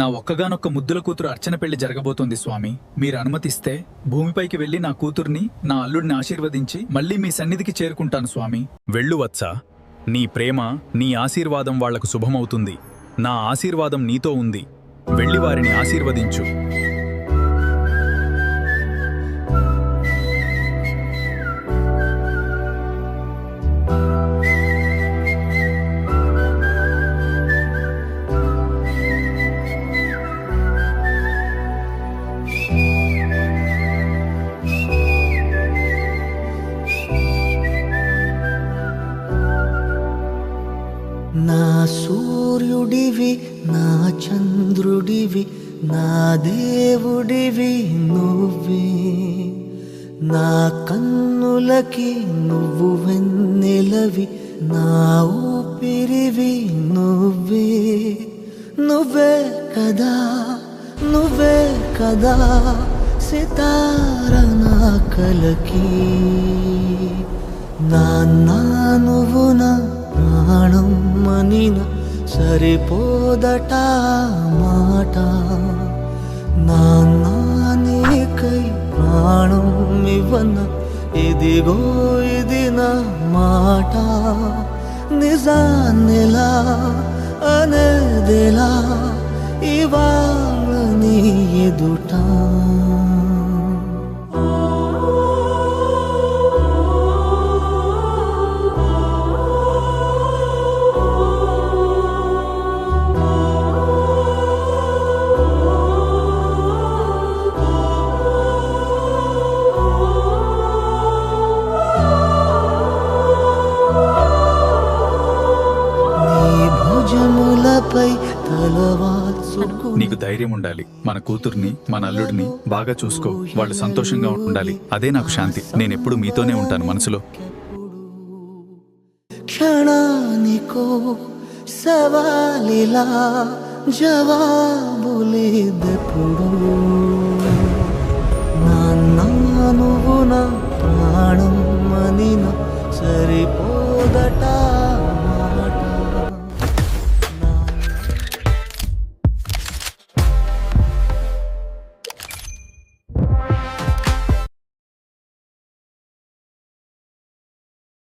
నా ఒక్కగానొక్క ముద్దుల కూతురు అర్చన పెళ్లి జరగబోతోంది స్వామి. మీరు అనుమతిస్తే భూమిపైకి వెళ్లి నా కూతుర్ని, నా అల్లుడిని ఆశీర్వదించి మళ్లీ మీ సన్నిధికి చేరుకుంటాను స్వామి. వెళ్ళు వత్సా. నీ ప్రేమ, నీ ఆశీర్వాదం వాళ్లకు శుభమవుతుంది. నా ఆశీర్వాదం నీతో ఉంది. వెళ్ళి వారిని ఆశీర్వదించు. నా సూర్యుడివి, నా చంద్రుడివి, నా దేవుడివి నువ్వే. నా కన్నులకి నువ్వు వెన్నెలవి, నా ఊపిరివి నువ్వే. నువ్వే కదా, నువ్వే కదా సితార నా కలకి. నాన్నా నువ్వు నా ప్రాణం మనిన సరిపోదట మాట. నాన్నా నీకై ప్రాణం ఇవ్వన, ఇదిగో ఇది నా మాట. నిజాన్నిలా అనేదిలా ఇవాళ నీ ఎదుట. నీకు ధైర్యం ఉండాలి. మన కూతుర్ని, మన అల్లుడిని బాగా చూసుకో. వాళ్ళు సంతోషంగా ఉండాలి. అదే నాకు శాంతి. నేనెప్పుడు మీతోనే ఉంటాను మనసులో. క్షణానికో సవాలిలా జవాబులేదెప్పుడు. నాన్నా నువ్వు నా ప్రాణం మనిన సరిపోదట